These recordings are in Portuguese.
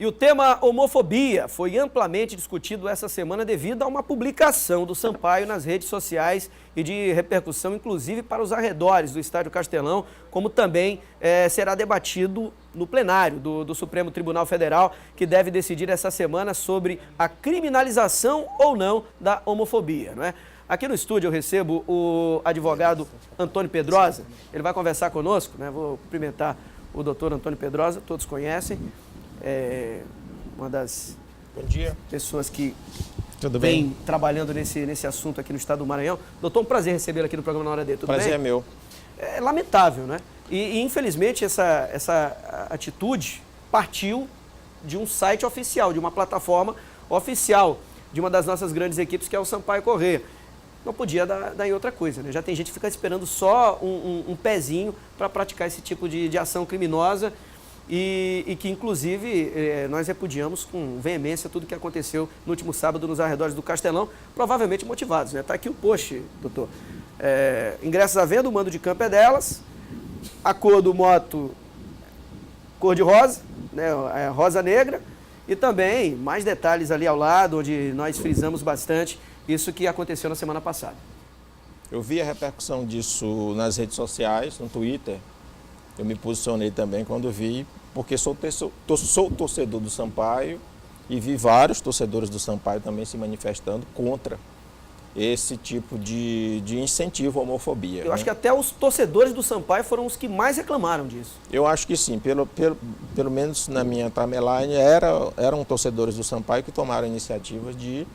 o tema homofobia foi amplamente discutido essa semana devido a uma publicação do Sampaio nas redes sociais e de repercussão, inclusive, para os arredores do Estádio Castelão, como também será debatido no plenário do Supremo Tribunal Federal, que deve decidir essa semana sobre a criminalização ou não da homofobia, não é? Aqui no estúdio eu recebo o advogado Antônio Pedrosa, ele vai conversar conosco, né? Vou cumprimentar o doutor Antônio Pedrosa, todos conhecem, uma das pessoas que vem trabalhando nesse assunto aqui no estado do Maranhão. Doutor, um prazer recebê-lo aqui no programa Na Hora D, tudo bem? Prazer é meu. É lamentável, né? E infelizmente essa atitude partiu de um site oficial, de uma plataforma oficial, de uma das nossas grandes equipes, que é o Sampaio Corrêa. Não podia dar em outra coisa, né? Já tem gente que fica esperando só um pezinho para praticar esse tipo de ação criminosa e que, inclusive, nós repudiamos com veemência tudo que aconteceu no último sábado nos arredores do Castelão, provavelmente motivados, né? Está aqui o post, doutor. Ingressos à venda, o mando de campo é delas, a cor do moto cor de rosa, né? Rosa negra, e também mais detalhes ali ao lado, onde nós frisamos bastante isso que aconteceu na semana passada. Eu vi a repercussão disso nas redes sociais, no Twitter. Eu me posicionei também quando vi, porque sou torcedor do Sampaio e vi vários torcedores do Sampaio também se manifestando contra esse tipo de incentivo à homofobia. Eu acho que até os torcedores do Sampaio foram os que mais reclamaram disso. Eu acho que sim, pelo menos na minha timeline eram torcedores do Sampaio que tomaram iniciativas de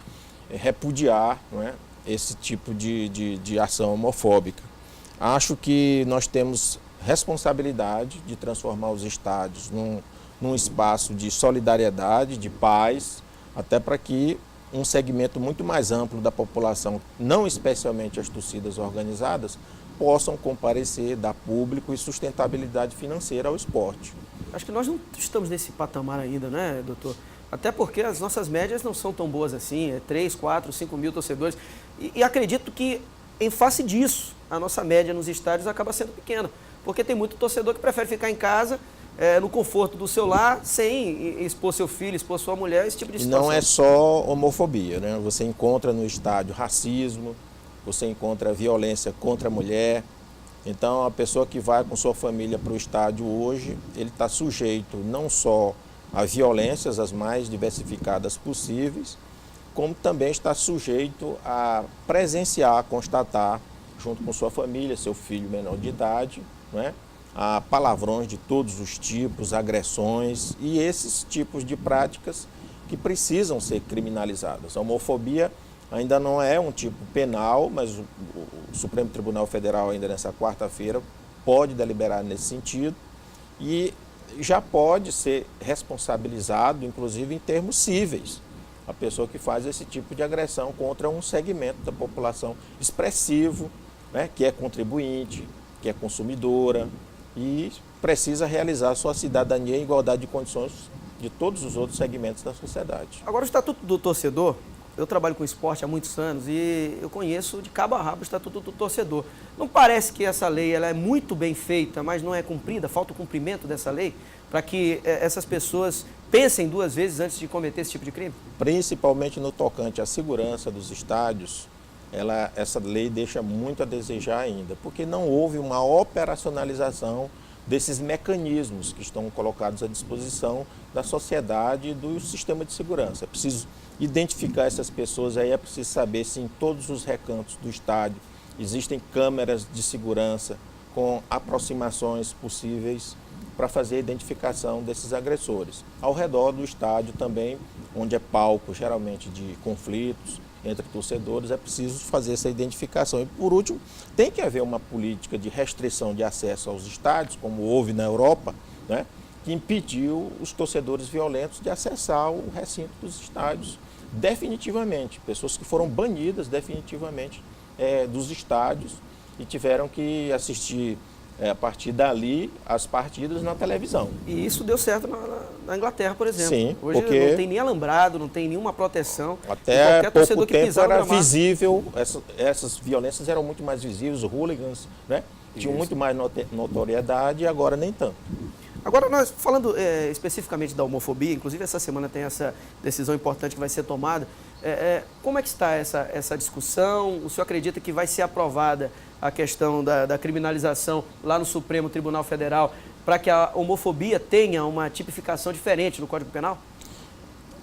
repudiar, não é, esse tipo de ação homofóbica. Acho que nós temos responsabilidade de transformar os estádios num espaço de solidariedade, de paz, até para que um segmento muito mais amplo da população, não especialmente as torcidas organizadas, possam comparecer, dar público e sustentabilidade financeira ao esporte. Acho que nós não estamos nesse patamar ainda, né, doutor? Até porque as nossas médias não são tão boas assim, 3, 4, 5 mil torcedores. E acredito que, em face disso, a nossa média nos estádios acaba sendo pequena. Porque tem muito torcedor que prefere ficar em casa, no conforto do seu lar, sem expor seu filho, expor sua mulher, esse tipo de situação. Não é só homofobia, né? Você encontra no estádio racismo, você encontra violência contra a mulher. Então, a pessoa que vai com sua família para o estádio hoje, ele está sujeito não só a violências as mais diversificadas possíveis, como também está sujeito a presenciar, constatar, junto com sua família, seu filho menor de idade, né, a palavrões de todos os tipos, agressões e esses tipos de práticas que precisam ser criminalizadas. A homofobia ainda não é um tipo penal, mas o Supremo Tribunal Federal ainda nessa quarta-feira pode deliberar nesse sentido e já pode ser responsabilizado, inclusive em termos cíveis, a pessoa que faz esse tipo de agressão contra um segmento da população expressivo, né, que é contribuinte, que é consumidora e precisa realizar sua cidadania em igualdade de condições de todos os outros segmentos da sociedade. Agora, o Estatuto do Torcedor, eu trabalho com esporte há muitos anos e eu conheço de cabo a rabo o Estatuto do Torcedor. Não parece que essa lei ela é muito bem feita, mas não é cumprida? Falta o cumprimento dessa lei para que essas pessoas pensem duas vezes antes de cometer esse tipo de crime? Principalmente no tocante à segurança dos estádios, essa lei deixa muito a desejar ainda, porque não houve uma operacionalização desses mecanismos que estão colocados à disposição da sociedade e do sistema de segurança. É preciso identificar essas pessoas, aí é preciso saber se em todos os recantos do estádio existem câmeras de segurança com aproximações possíveis para fazer a identificação desses agressores. Ao redor do estádio também, onde é palco geralmente de conflitos entre torcedores, é preciso fazer essa identificação. E por último, tem que haver uma política de restrição de acesso aos estádios, como houve na Europa, né, que impediu os torcedores violentos de acessar o recinto dos estádios definitivamente. Pessoas que foram banidas definitivamente dos estádios e tiveram que assistir a partir dali as partidas na televisão. E isso deu certo na Inglaterra, por exemplo. Sim, hoje porque não tem nem alambrado, não tem nenhuma proteção. Até pouco tempo era visível, essas violências eram muito mais visíveis, os hooligans, né, tinham muito mais notoriedade e agora nem tanto. Agora, nós falando especificamente da homofobia, inclusive essa semana tem essa decisão importante que vai ser tomada, como é que está essa discussão? O senhor acredita que vai ser aprovada a questão da criminalização lá no Supremo Tribunal Federal para que a homofobia tenha uma tipificação diferente no Código Penal?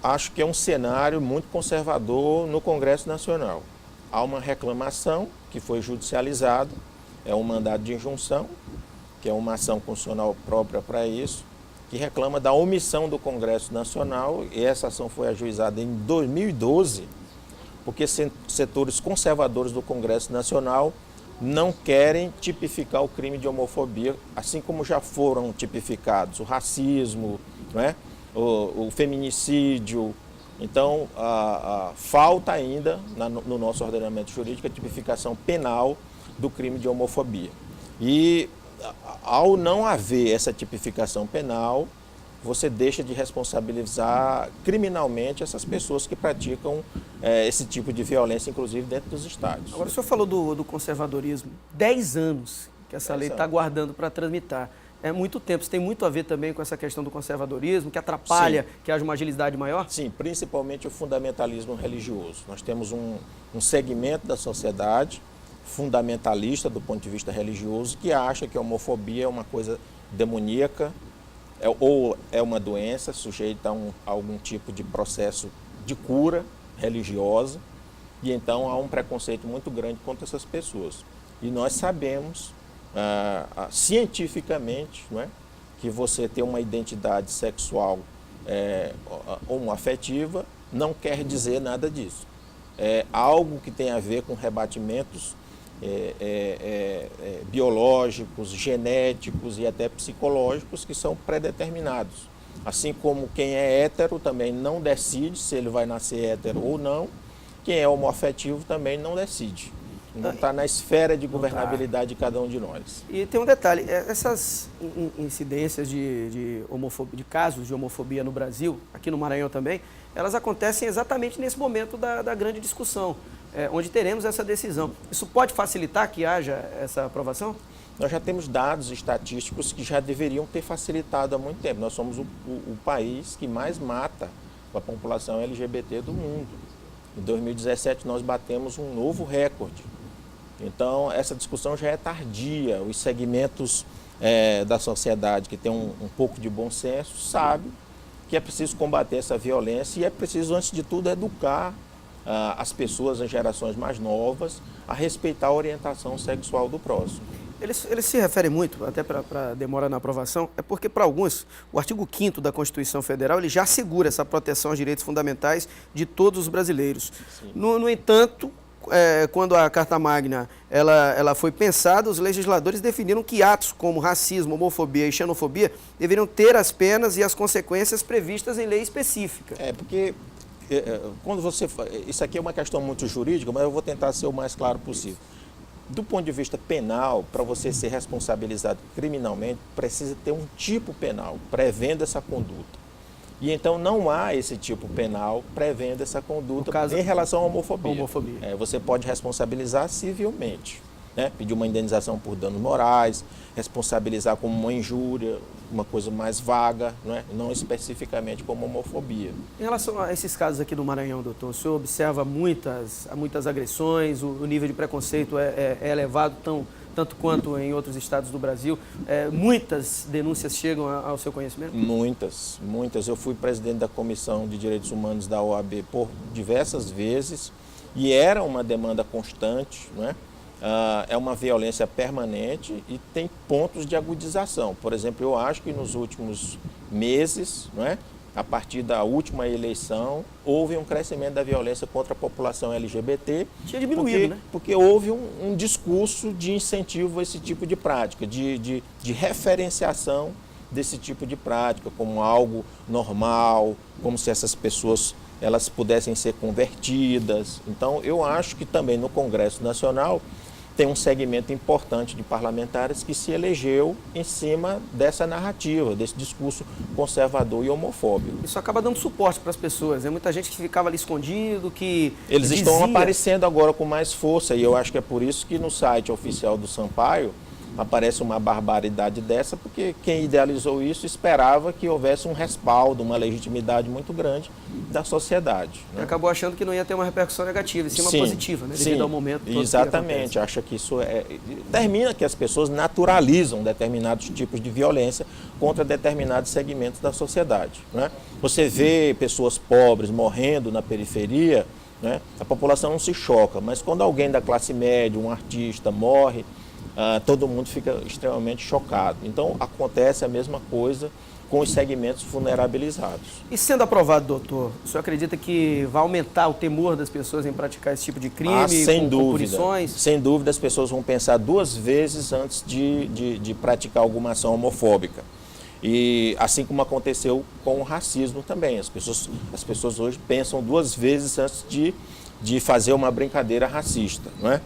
Acho que é um cenário muito conservador no Congresso Nacional. Há uma reclamação que foi judicializada, é um mandado de injunção, que é uma ação constitucional própria para isso, que reclama da omissão do Congresso Nacional, e essa ação foi ajuizada em 2012, porque setores conservadores do Congresso Nacional não querem tipificar o crime de homofobia, assim como já foram tipificados o racismo, não é? o feminicídio. Então, falta ainda no nosso ordenamento jurídico a tipificação penal do crime de homofobia. E ao não haver essa tipificação penal, você deixa de responsabilizar criminalmente essas pessoas que praticam esse tipo de violência, inclusive dentro dos estádios. Agora, o senhor falou do conservadorismo. 10 anos que essa lei está aguardando para tramitar. É muito tempo. Isso tem muito a ver também com essa questão do conservadorismo, que atrapalha que haja uma agilidade maior? Sim, principalmente o fundamentalismo religioso. Nós temos um segmento da sociedade fundamentalista do ponto de vista religioso que acha que a homofobia é uma coisa demoníaca, ou é uma doença sujeita a algum tipo de processo de cura religiosa, e então há um preconceito muito grande contra essas pessoas. E nós sabemos, cientificamente, não é, que você ter uma identidade sexual homoafetiva não quer dizer nada disso. É algo que tem a ver com rebatimentos biológicos, genéticos e até psicológicos que são predeterminados. Assim como quem é hétero também não decide se ele vai nascer hétero ou não, quem é homoafetivo também não decide. Não está na esfera de governabilidade de cada um de nós. E tem um detalhe, essas incidências de casos de homofobia no Brasil, aqui no Maranhão também, elas acontecem exatamente nesse momento da grande discussão, onde teremos essa decisão. Isso pode facilitar que haja essa aprovação? Nós já temos dados estatísticos que já deveriam ter facilitado há muito tempo. Nós somos o país que mais mata a população LGBT do mundo. Em 2017 nós batemos um novo recorde. Então essa discussão já é tardia. Os segmentos da sociedade que tem um pouco de bom senso sabem que é preciso combater essa violência e é preciso, antes de tudo, educar as pessoas, as gerações mais novas, a respeitar a orientação sexual do próximo. Eles se referem muito, até para demora na aprovação, é porque para alguns, o artigo 5º da Constituição Federal ele já assegura essa proteção aos direitos fundamentais de todos os brasileiros. No entanto, quando a Carta Magna ela foi pensada, os legisladores definiram que atos como racismo, homofobia e xenofobia deveriam ter as penas e as consequências previstas em lei específica. Porque quando você... Isso aqui é uma questão muito jurídica, mas eu vou tentar ser o mais claro possível. Do ponto de vista penal, para você ser responsabilizado criminalmente, precisa ter um tipo penal prevendo essa conduta. E então não há esse tipo penal prevendo essa conduta em relação à homofobia. Você pode responsabilizar civilmente, né? Pedir uma indenização por danos morais, responsabilizar como uma injúria, uma coisa mais vaga, não especificamente como homofobia. Em relação a esses casos aqui do Maranhão, doutor, o senhor observa muitas agressões, o nível de preconceito é elevado tanto quanto em outros estados do Brasil. Muitas denúncias chegam ao seu conhecimento? Muitas. Eu fui presidente da Comissão de Direitos Humanos da OAB por diversas vezes e era uma demanda constante, não é? É uma violência permanente e tem pontos de agudização. Por exemplo, eu acho que nos últimos meses, não é, a partir da última eleição, houve um crescimento da violência contra a população LGBT. Tinha diminuído, porque houve um discurso de incentivo a esse tipo de prática, de referenciação desse tipo de prática como algo normal, como se essas pessoas elas pudessem ser convertidas. Então, eu acho que também no Congresso Nacional tem um segmento importante de parlamentares que se elegeu em cima dessa narrativa, desse discurso conservador e homofóbico. Isso acaba dando suporte para as pessoas. É muita gente que ficava ali escondido, que eles estão aparecendo agora com mais força e eu acho que é por isso que no site oficial do Sampaio aparece uma barbaridade dessa, porque quem idealizou isso esperava que houvesse um respaldo, uma legitimidade muito grande da sociedade. Né? Acabou achando que não ia ter uma repercussão negativa, e sim uma positiva, né? Devido ao momento todo. Exatamente, acha que isso termina que as pessoas naturalizam determinados tipos de violência contra determinados segmentos da sociedade. Né? Você vê pessoas pobres morrendo na periferia, né? A população não se choca, mas quando alguém da classe média, um artista, morre, todo mundo fica extremamente chocado. Então, acontece a mesma coisa com os segmentos vulnerabilizados. E sendo aprovado, doutor, o senhor acredita que vai aumentar o temor das pessoas em praticar esse tipo de crime, sem com dúvida. punições? Sem dúvida, as pessoas vão pensar 2 vezes antes de praticar alguma ação homofóbica. E assim como aconteceu com o racismo também. As pessoas hoje pensam 2 vezes antes de fazer uma brincadeira racista, não é?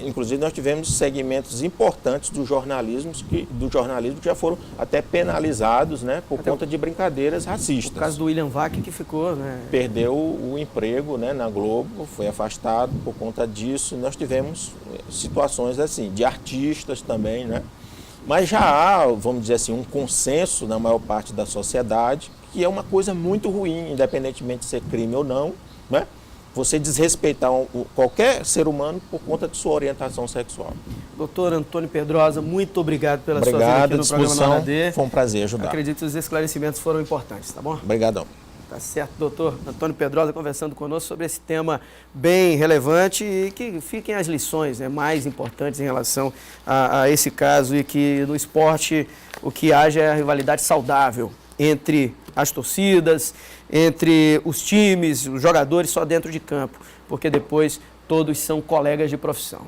Inclusive, nós tivemos segmentos importantes do jornalismo que já foram até penalizados, né, por conta de brincadeiras racistas. O caso do William Vac, que ficou, né? Perdeu o emprego, né, na Globo, foi afastado por conta disso. Nós tivemos situações assim, de artistas também, né? Mas já há, vamos dizer assim, um consenso na maior parte da sociedade que é uma coisa muito ruim, independentemente de ser crime ou não, né? Você desrespeitar qualquer ser humano por conta de sua orientação sexual. Doutor Antônio Pedrosa, muito obrigado pela sua vinda aqui no programa Norte AD. Foi um prazer ajudar. Acredito que os esclarecimentos foram importantes, tá bom? Obrigadão. Tá certo, doutor Antônio Pedrosa conversando conosco sobre esse tema bem relevante e que fiquem as lições, né, mais importantes em relação a esse caso, e que no esporte o que haja é a rivalidade saudável entre as torcidas, entre os times, os jogadores só dentro de campo, porque depois todos são colegas de profissão.